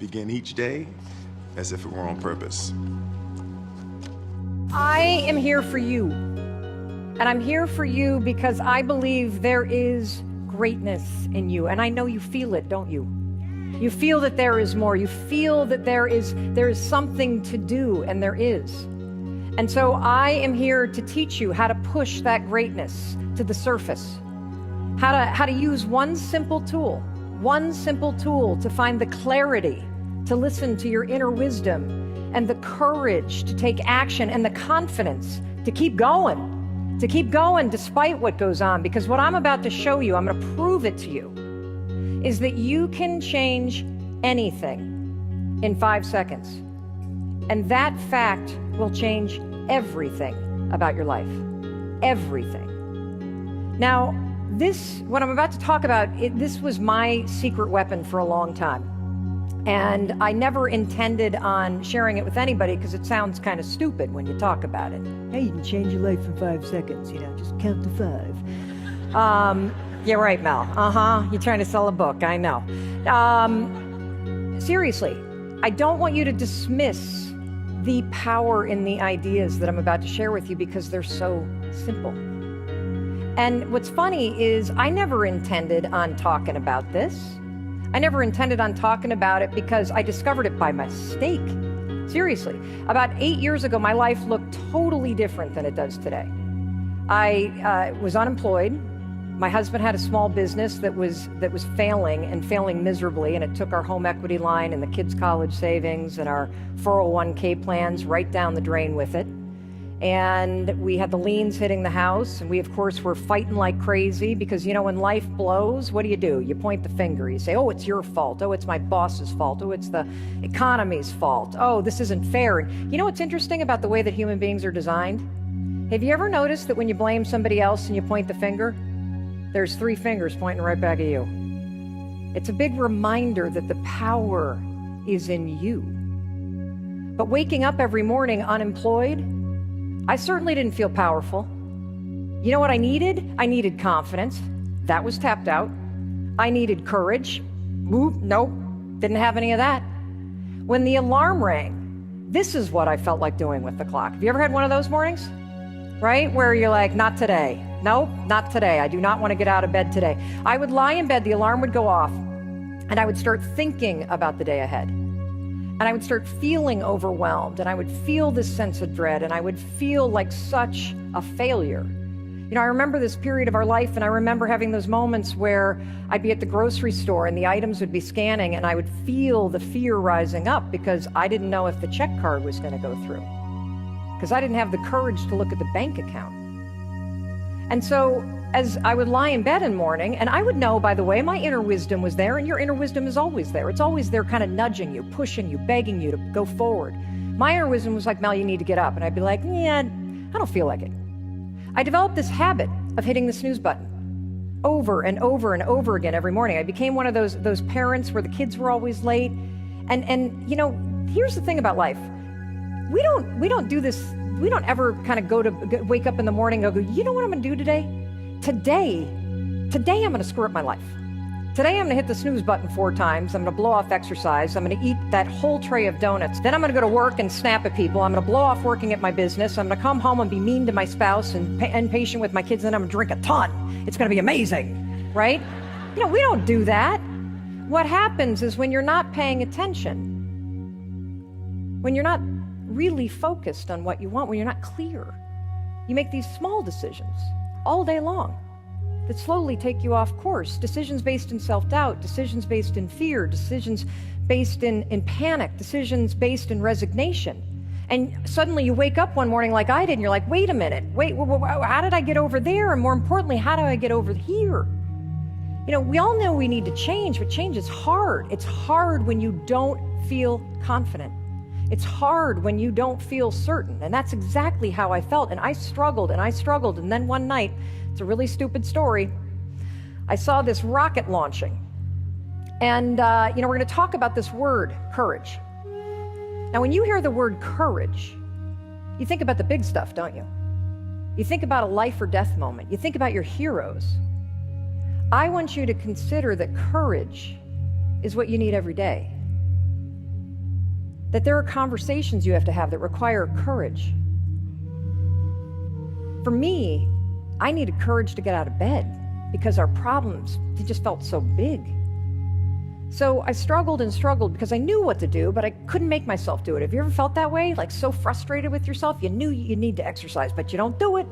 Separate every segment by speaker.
Speaker 1: begin each day as if it were on purpose.
Speaker 2: I am here for you. And I'm here for you because I believe there is greatness in you. And I know you feel it, don't you? You feel that there is more. You feel that there is something to do, and there is. And so I am here to teach you how to push that greatness to the surface. How to use one simple tool to find the clarity, to listen to your inner wisdom, and the courage to take action, and the confidence to keep going despite what goes on. Because what I'm about to show you, I'm going to prove it to you, is that you can change anything in 5 seconds. And that fact will change everything about your life. Everything. Now, what I'm about to talk about, this was my secret weapon for a long time. And I never intended on sharing it with anybody because it sounds kind of stupid when you talk about it. Hey, you can change your life in 5 seconds, just count to 5. Yeah, right, Mel. You're trying to sell a book, I know. Seriously, I don't want you to dismiss the power in the ideas that I'm about to share with you because they're so simple. And what's funny is I never intended on talking about this. I never intended on talking about it because I discovered it by mistake. Seriously, about 8 years ago, my life looked totally different than it does today. I was unemployed. My husband had a small business that was failing miserably, and it took our home equity line and the kids' college savings and our 401k plans right down the drain with it. And we had the liens hitting the house, and we, of course, were fighting like crazy because, when life blows, what do? You point the finger. You say, oh, it's your fault. Oh, it's my boss's fault. Oh, it's the economy's fault. Oh, this isn't fair. And you know what's interesting about the way that human beings are designed? Have you ever noticed that when you blame somebody else and you point the finger, there's 3 fingers pointing right back at you? It's a big reminder that the power is in you. But waking up every morning unemployed, I certainly didn't feel powerful. You know what I needed? I needed confidence. That was tapped out. I needed courage. Nope, didn't have any of that. When the alarm rang, this is what I felt like doing with the clock. Have you ever had one of those mornings? Right? Where you're like, not today. Nope, not today. I do not want to get out of bed today. I would lie in bed, the alarm would go off, and I would start thinking about the day ahead. And I would start feeling overwhelmed, and I would feel this sense of dread, and I would feel like such a failure. I remember this period of our life, and I remember having those moments where I'd be at the grocery store and the items would be scanning, and I would feel the fear rising up because I didn't know if the check card was going to go through, because I didn't have the courage to look at the bank account. And so as I would lie in bed in the morning, and I would know, by the way, my inner wisdom was there, and your inner wisdom is always there. It's always there kind of nudging you, pushing you, begging you to go forward. My inner wisdom was like, Mel, you need to get up. And I'd be like, yeah, I don't feel like it. I developed this habit of hitting the snooze button over and over and over again every morning. I became one of those parents where the kids were always late. And here's the thing about life. We don't do this. We don't ever kind of wake up in the morning and go, you know what I'm going to do today? Today I'm going to screw up my life. Today I'm going to hit the snooze button 4 times. I'm going to blow off exercise. I'm going to eat that whole tray of donuts. Then I'm going to go to work and snap at people. I'm going to blow off working at my business. I'm going to come home and be mean to my spouse and impatient with my kids. And then I'm going to drink a ton. It's going to be amazing, right? We don't do that. What happens is when you're not paying attention, when you're not really focused on what you want, when you're not clear, you make these small decisions all day long that slowly take you off course. Decisions based in self-doubt, decisions based in fear, decisions based in panic, decisions based in resignation. And suddenly you wake up one morning like I did, and you're like, wait a minute, how did I get over there? And more importantly, how do I get over here? We all know we need to change, but change is hard. It's hard when you don't feel confident. It's hard when you don't feel certain. And that's exactly how I felt. And I struggled. And then one night, it's a really stupid story, I saw this rocket launching. And, we're going to talk about this word, courage. Now, when you hear the word courage, you think about the big stuff, don't you? You think about a life or death moment. You think about your heroes. I want you to consider that courage is what you need every day. that there are conversations you have to have that require courage. For me, I needed courage to get out of bed because our problems, they just felt so big. So I struggled and struggled because I knew what to do, but I couldn't make myself do it. Have you ever felt that way? Like so frustrated with yourself? You knew you need to exercise, but you don't do it.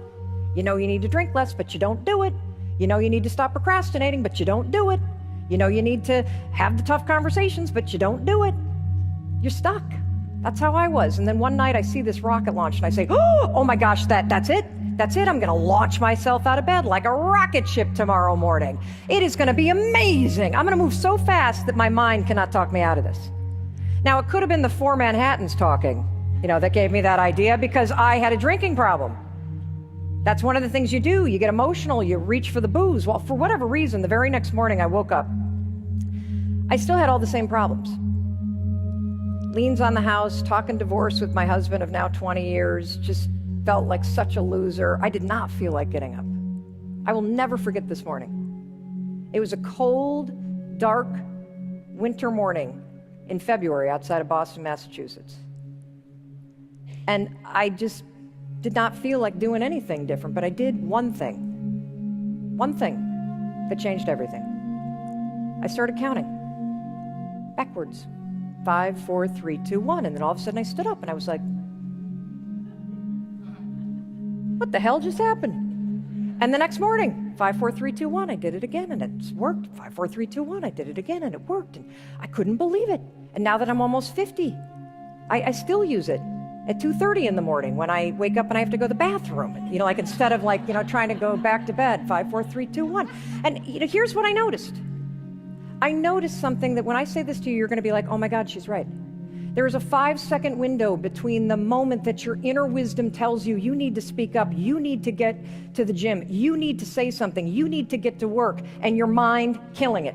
Speaker 2: You know you need to drink less, but you don't do it. You know you need to stop procrastinating, but you don't do it. You know you need to have the tough conversations, but you don't do it. You're stuck. That's how I was. And then one night I see this rocket launch and I say, oh my gosh, that's it. That's it. I'm going to launch myself out of bed like a rocket ship tomorrow morning. It is going to be amazing. I'm going to move so fast that my mind cannot talk me out of this. Now, it could have been the 4 Manhattans talking, that gave me that idea because I had a drinking problem. That's one of the things you do. You get emotional. You reach for the booze. Well, for whatever reason, the very next morning I woke up, I still had all the same problems. Liens on the house, talking divorce with my husband of now 20 years, just felt like such a loser. I did not feel like getting up. I will never forget this morning. It was a cold, dark winter morning in February outside of Boston, Massachusetts. And I just did not feel like doing anything different, but I did one thing that changed everything. I started counting backwards. 5, 4, 3, 2, 1. And then all of a sudden I stood up and I was like, what the hell just happened? And the next morning, 5, 4, 3, 2, 1, I did it again and it worked. 5, 4, 3, 2, 1, I did it again and it worked. And I couldn't believe it. And now that I'm almost 50, I still use it at 2:30 in the morning when I wake up and I have to go to the bathroom. Like instead of trying to go back to bed, 5, 4, 3, 2, 1. And here's what I noticed. I noticed something that when I say this to you, you're going to be like, oh my God, she's right. There is a 5-second window between the moment that your inner wisdom tells you you need to speak up, you need to get to the gym, you need to say something, you need to get to work, and your mind killing it.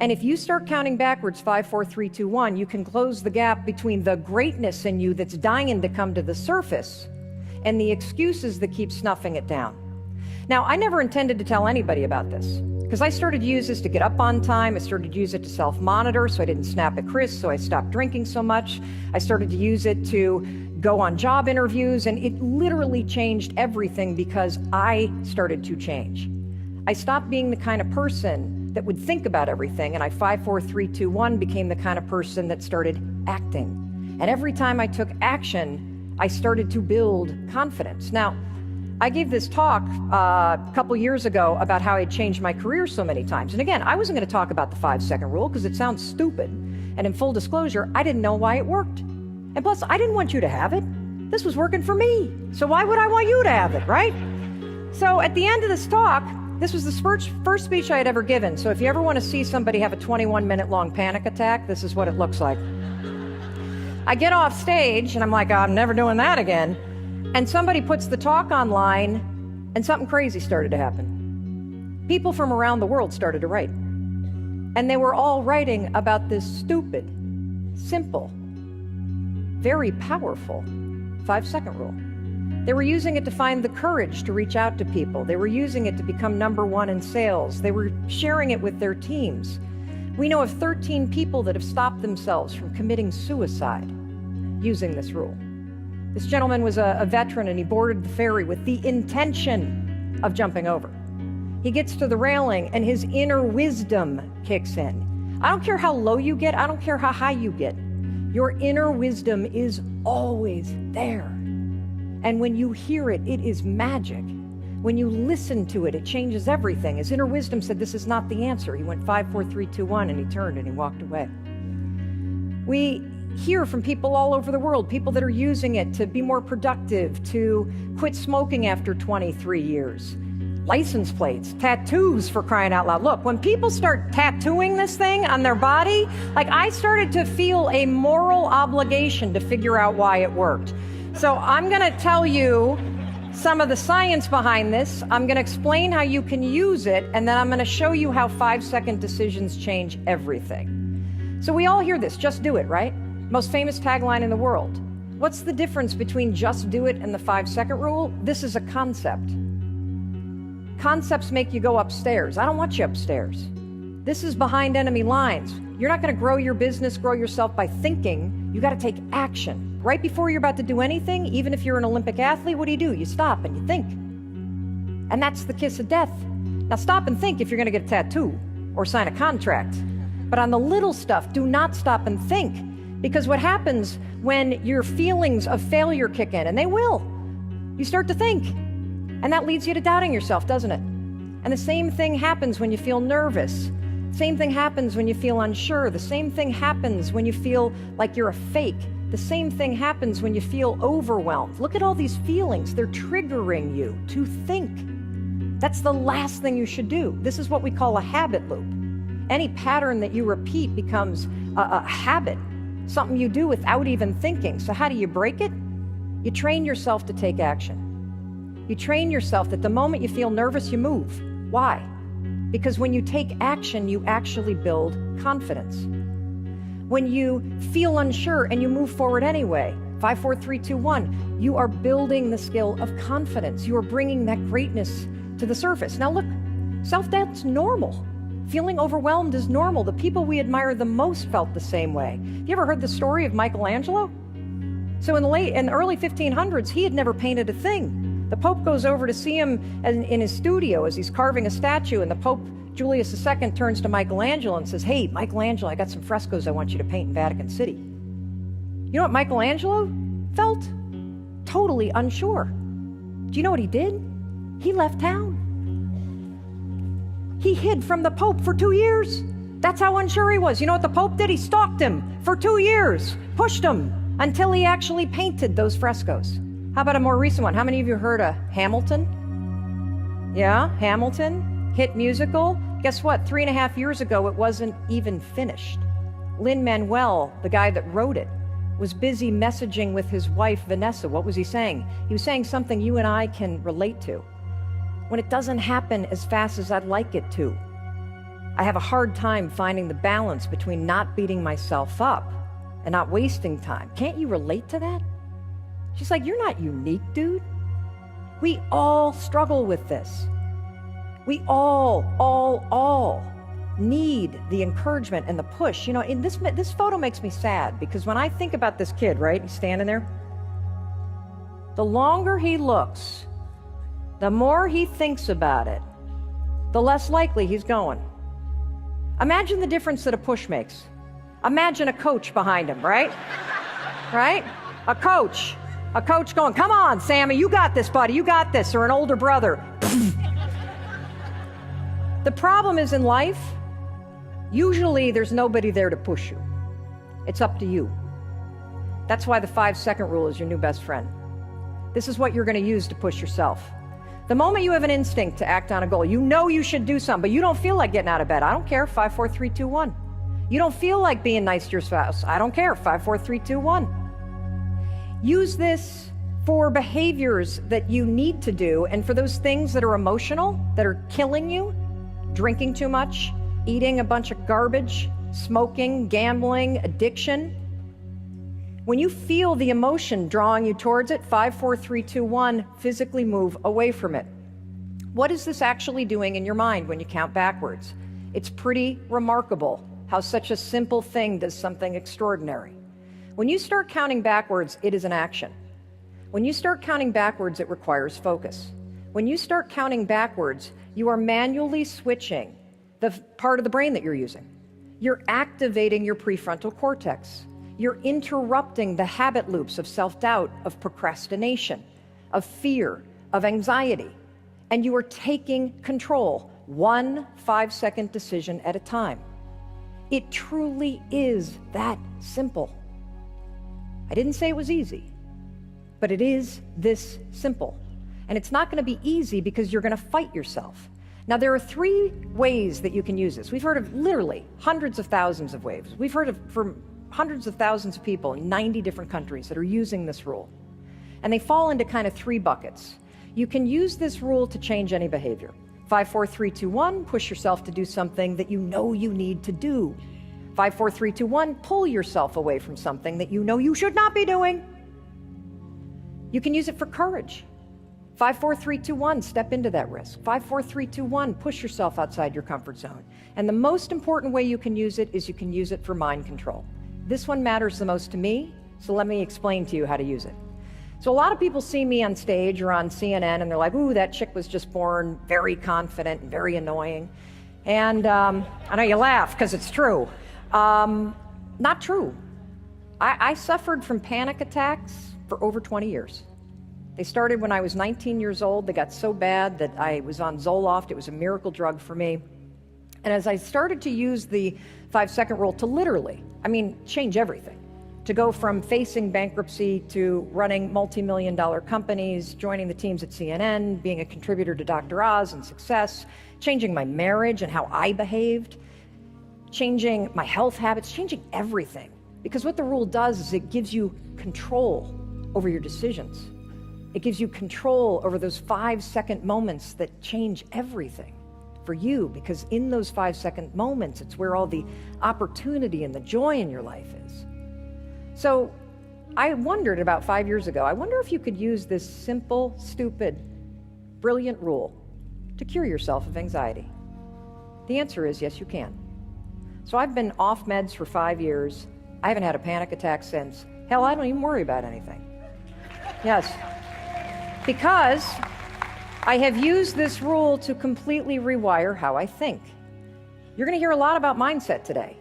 Speaker 2: And if you start counting backwards, 5, 4, 3, 2, 1, you can close the gap between the greatness in you that's dying to come to the surface and the excuses that keep snuffing it down. Now, I never intended to tell anybody about this because I started to use this to get up on time. I started to use it to self-monitor so I didn't snap at Chris, so I stopped drinking so much. I started to use it to go on job interviews, and it literally changed everything because I started to change. I stopped being the kind of person that would think about everything, and I 5, 4, 3, 2, 1 became the kind of person that started acting. And every time I took action, I started to build confidence. Now, I gave this talk a couple years ago about how I changed my career so many times. And again, I wasn't going to talk about the 5-second rule because it sounds stupid. And in full disclosure, I didn't know why it worked. And plus, I didn't want you to have it. This was working for me. So why would I want you to have it, right? So at the end of this talk, this was the first speech I had ever given. So if you ever want to see somebody have a 21-minute long panic attack, this is what it looks like. I get off stage and I'm like, oh, I'm never doing that again. And somebody puts the talk online and something crazy started to happen. People from around the world started to write. And they were all writing about this stupid, simple, very powerful 5-second rule. They were using it to find the courage to reach out to people. They were using it to become number 1 in sales. They were sharing it with their teams. We know of 13 people that have stopped themselves from committing suicide using this rule. This gentleman was a veteran and he boarded the ferry with the intention of jumping over. He gets to the railing and his inner wisdom kicks in. I don't care how low you get, I don't care how high you get. Your inner wisdom is always there. And when you hear it, it is magic. When you listen to it, it changes everything. His inner wisdom said, this is not the answer. He went 5, 4, 3, 2, 1, and he turned and he walked away. We hear from people all over the world, people that are using it to be more productive, to quit smoking after 23 years. License plates, tattoos, for crying out loud. Look, when people start tattooing this thing on their body, I started to feel a moral obligation to figure out why it worked. So I'm going to tell you some of the science behind this. I'm going to explain how you can use it, and then I'm going to show you how 5-second decisions change everything. So we all hear this, just do it, right? Most famous tagline in the world. What's the difference between just do it and the 5-second rule? This is a concept. Concepts make you go upstairs. I don't want you upstairs. This is behind enemy lines. You're not going to grow your business, grow yourself by thinking. You got to take action. Right before you're about to do anything, even if you're an Olympic athlete, what do? You stop and you think. And that's the kiss of death. Now stop and think if you're going to get a tattoo or sign a contract. But on the little stuff, do not stop and think. Because what happens when your feelings of failure kick in, and they will, you start to think. And that leads you to doubting yourself, doesn't it? And the same thing happens when you feel nervous. Same thing happens when you feel unsure. The same thing happens when you feel like you're a fake. The same thing happens when you feel overwhelmed. Look at all these feelings. They're triggering you to think. That's the last thing you should do. This is what we call a habit loop. Any pattern that you repeat becomes a habit, something you do without even thinking. So how do you break it? You train yourself to take action. You train yourself that the moment you feel nervous, you move. Why? Because when you take action, you actually build confidence. When you feel unsure and you move forward anyway, 5, 4, 3, 2, 1, you are building the skill of confidence. You are bringing that greatness to the surface. Now look, self-doubt's normal. Feeling overwhelmed is normal. The people we admire the most felt the same way. Have you ever heard the story of Michelangelo? So in the early 1500s, he had never painted a thing. The Pope goes over to see him in his studio as he's carving a statue, and the Pope, Julius II, turns to Michelangelo and says, "Hey, Michelangelo, I got some frescoes I want you to paint in Vatican City." You know what Michelangelo felt? Totally unsure. Do you know what he did? He left town. He hid from the Pope for 2 years. That's how unsure he was. You know what the Pope did? He stalked him for 2 years, pushed him until he actually painted those frescoes. How about a more recent one? How many of you heard of Hamilton? Yeah, Hamilton, hit musical. Guess what? 3.5 years ago, it wasn't even finished. Lin-Manuel, the guy that wrote it, was busy messaging with his wife, Vanessa. What was he saying? He was saying something you and I can relate to. When it doesn't happen as fast as I'd like it to, I have a hard time finding the balance between not beating myself up and not wasting time. Can't you relate to that? She's like, you're not unique, dude. We all struggle with this. We all need the encouragement and the push. You know, in this photo makes me sad because when I think about this kid, right, he's standing there, the longer he looks, the more he thinks about it, the less likely he's going. Imagine the difference that a push makes. Imagine a coach behind him, right? Right? A coach going, "Come on, Sammy, you got this, buddy, you got this," or an older brother. The problem is in life, usually there's nobody there to push you. It's up to you. That's why the 5-second rule is your new best friend. This is what you're going to use to push yourself. The moment you have an instinct to act on a goal, you know you should do something, but you don't feel like getting out of bed. I don't care, 5, 4, 3, 2, 1. You don't feel like being nice to your spouse. I don't care, 5, 4, 3, 2, 1. Use this for behaviors that you need to do, and for those things that are emotional, that are killing you, drinking too much, eating a bunch of garbage, smoking, gambling, addiction. When you feel the emotion drawing you towards it, 5, 4, 3, 2, 1, physically move away from it. What is this actually doing in your mind when you count backwards? It's pretty remarkable how such a simple thing does something extraordinary. When you start counting backwards, it is an action. When you start counting backwards, it requires focus. When you start counting backwards, you are manually switching the part of the brain that you're using. You're activating your prefrontal cortex. You're interrupting the habit loops of self-doubt, of procrastination, of fear, of anxiety. And you are taking control, 1 5-second decision at a time. It truly is that simple. I didn't say it was easy, but it is this simple. And it's not going to be easy because you're going to fight yourself. Now, there are 3 ways that you can use this. We've heard of literally hundreds of thousands of ways. We've heard of from hundreds of thousands of people in 90 different countries that are using this rule. And they fall into kind of 3 buckets. You can use this rule to change any behavior. 5, 4, 3, 2, 1, push yourself to do something that you know you need to do. 5, 4, 3, 2, 1, pull yourself away from something that you know you should not be doing. You can use it for courage. 5, 4, 3, 2, 1, step into that risk. 5, 4, 3, 2, 1, push yourself outside your comfort zone. And the most important way you can use it is you can use it for mind control. This one matters the most to me, so let me explain to you how to use it. So a lot of people see me on stage or on CNN and they're like, ooh, that chick was just born very confident and very annoying. And I know you laugh because it's true. Not true. I suffered from panic attacks for over 20 years. They started when I was 19 years old. They got so bad that I was on Zoloft. It was a miracle drug for me. And as I started to use the 5-second rule to literally, change everything, to go from facing bankruptcy to running multi-million-dollar companies, joining the teams at CNN, being a contributor to Dr. Oz and Success, changing my marriage and how I behaved, changing my health habits, changing everything. Because what the rule does is it gives you control over your decisions. It gives you control over those 5-second moments that change everything for you, because in those 5-second moments, it's where all the opportunity and the joy in your life is. So I wondered about 5 years ago, I wonder if you could use this simple, stupid, brilliant rule to cure yourself of anxiety. The answer is yes, you can. So I've been off meds for 5 years. I haven't had a panic attack since. Hell, I don't even worry about anything. Yes. Because I have used this rule to completely rewire how I think. You're going to hear a lot about mindset today.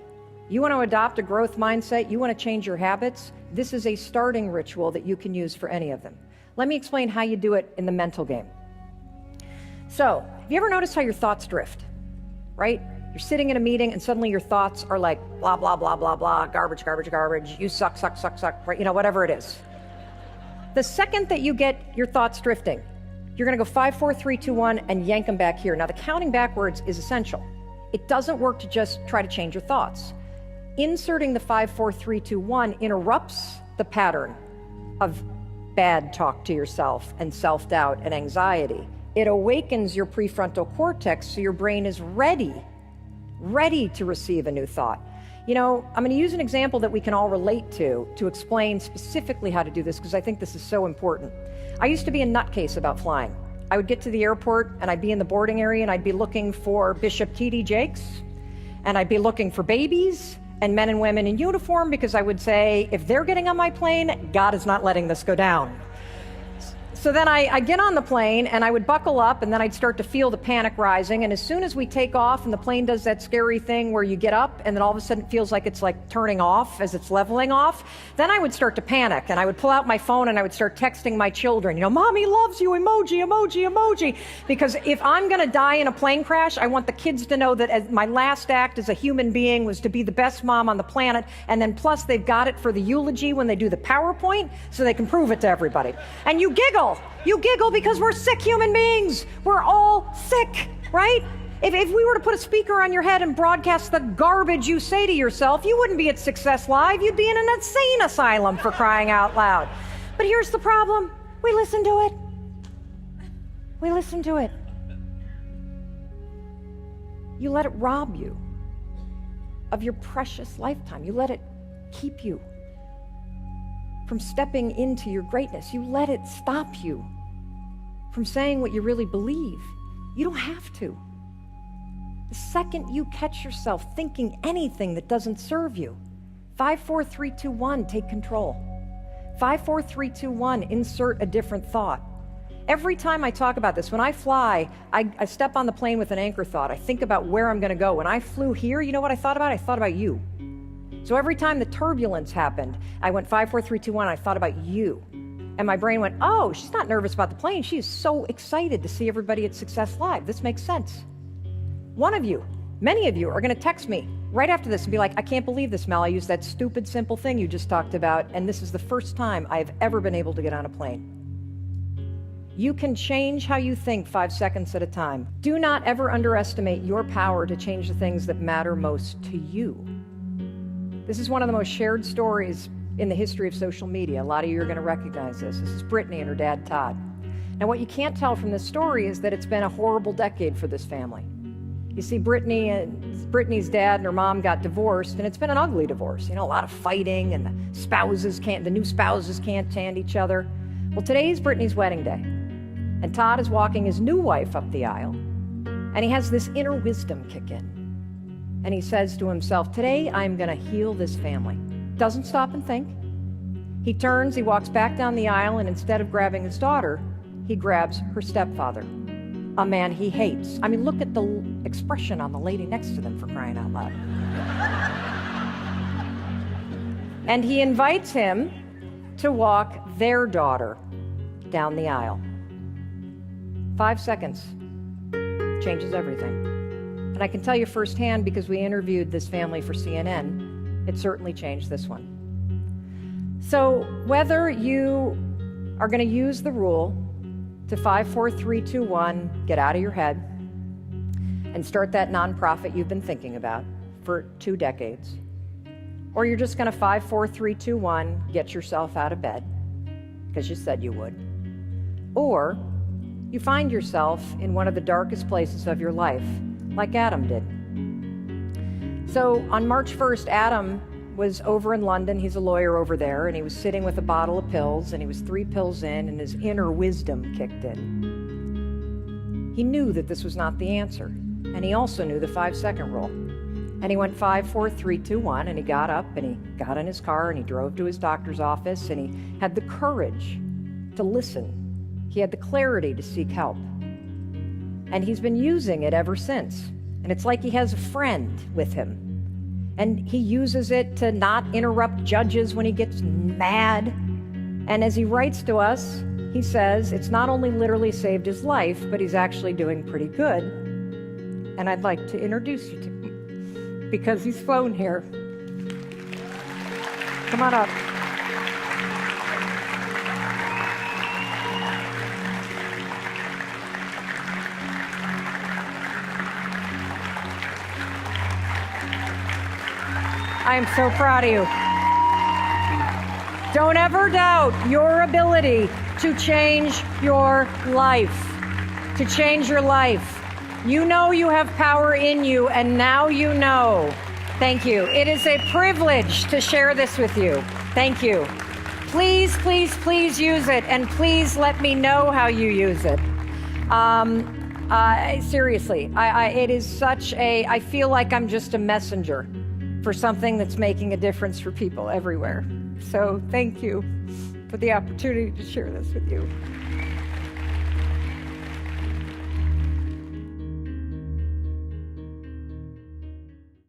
Speaker 2: You want to adopt a growth mindset, you want to change your habits, this is a starting ritual that you can use for any of them. Let me explain how you do it in the mental game. So, have you ever noticed how your thoughts drift, right? You're sitting in a meeting and suddenly your thoughts are like, blah, blah, blah, blah, blah, garbage, garbage, garbage, you suck, suck, suck, suck, right? Whatever it is. The second that you get your thoughts drifting, you're going to go 5, 4, 3, 2, 1 and yank them back here. Now, the counting backwards is essential. It doesn't work to just try to change your thoughts. Inserting the 5, 4, 3, 2, 1 interrupts the pattern of bad talk to yourself and self-doubt and anxiety. It awakens your prefrontal cortex so your brain is ready to receive a new thought. I'm going to use an example that we can all relate to explain specifically how to do this, because I think this is so important. I used to be a nutcase about flying. I would get to the airport and I'd be in the boarding area and I'd be looking for Bishop T.D. Jakes, and I'd be looking for babies and men and women in uniform, because I would say, if they're getting on my plane, God is not letting this go down. So then I get on the plane and I would buckle up, and then I'd start to feel the panic rising. And as soon as we take off and the plane does that scary thing where you get up and then all of a sudden it feels like it's like turning off as it's leveling off, then I would start to panic and I would pull out my phone and I would start texting my children, Mommy loves you, emoji, emoji, emoji. Because if I'm going to die in a plane crash, I want the kids to know that as my last act as a human being was to be the best mom on the planet. And then plus they've got it for the eulogy when they do the PowerPoint so they can prove it to everybody. And you giggle. You giggle because we're sick human beings. We're all sick, right? If we were to put a speaker on your head and broadcast the garbage you say to yourself, you wouldn't be at Success Live. You'd be in an insane asylum, for crying out loud. But here's the problem. We listen to it. We listen to it. You let it rob you of your precious lifetime. You let it keep you from stepping into your greatness. You let it stop you from saying what you really believe. You don't have to. The second you catch yourself thinking anything that doesn't serve you, 5, 4, 3, 2, 1, take control. 5, 4, 3, 2, 1, insert a different thought. Every time I talk about this, when I fly, I step on the plane with an anchor thought. I think about where I'm going to go. When I flew here, you know what I thought about? I thought about you. So every time the turbulence happened, I went 5, 4, 3, 2, 1, I thought about you. And my brain went, oh, she's not nervous about the plane. She is so excited to see everybody at Success Live. This makes sense. One of you, many of you, are going to text me right after this and be like, I can't believe this, Mel. I used that stupid, simple thing you just talked about, and this is the first time I've ever been able to get on a plane. You can change how you think 5 seconds at a time. Do not ever underestimate your power to change the things that matter most to you. This is one of the most shared stories in the history of social media. A lot of you are going to recognize this. This is Brittany and her dad, Todd. Now, what you can't tell from this story is that it's been a horrible decade for this family. You see, Brittany's dad and her mom got divorced, and it's been an ugly divorce. A lot of fighting, and the new spouses can't stand each other. Well, today's Brittany's wedding day. And Todd is walking his new wife up the aisle, and he has this inner wisdom kick in. And he says to himself, today I'm going to heal this family. Doesn't stop and think. He turns, he walks back down the aisle, and instead of grabbing his daughter, he grabs her stepfather, a man he hates. I mean, look at the expression on the lady next to them, for crying out loud. And he invites him to walk their daughter down the aisle. 5 seconds changes everything. And I can tell you firsthand, because we interviewed this family for CNN, it certainly changed this one. So whether you are going to use the rule to 5, 4, 3, 2, 1, get out of your head and start that nonprofit you've been thinking about for 2 decades, or you're just going to 5, 4, 3, 2, 1, get yourself out of bed because you said you would, or you find yourself in one of the darkest places of your life, like Adam did. So on March 1st, Adam was over in London. He's a lawyer over there, and he was sitting with a bottle of pills, and he was 3 pills in, and his inner wisdom kicked in. He knew that this was not the answer, and he also knew the 5-second rule. And he went 5, 4, 3, 2, 1, and he got up, and he got in his car, and he drove to his doctor's office, and he had the courage to listen. He had the clarity to seek help. And he's been using it ever since. And it's like he has a friend with him. And he uses it to not interrupt judges when he gets mad. And as he writes to us, he says it's not only literally saved his life, but he's actually doing pretty good. And I'd like to introduce you to him because he's flown here. Come on up. I am so proud of you. Don't ever doubt your ability to change your life. To change your life. You know you have power in you, and now you know. Thank you. It is a privilege to share this with you. Thank you. Please, please, please use it, and please let me know how you use it. Seriously, it is such a, I feel like I'm just a messenger for something that's making a difference for people everywhere. So thank you for the opportunity to share this with you.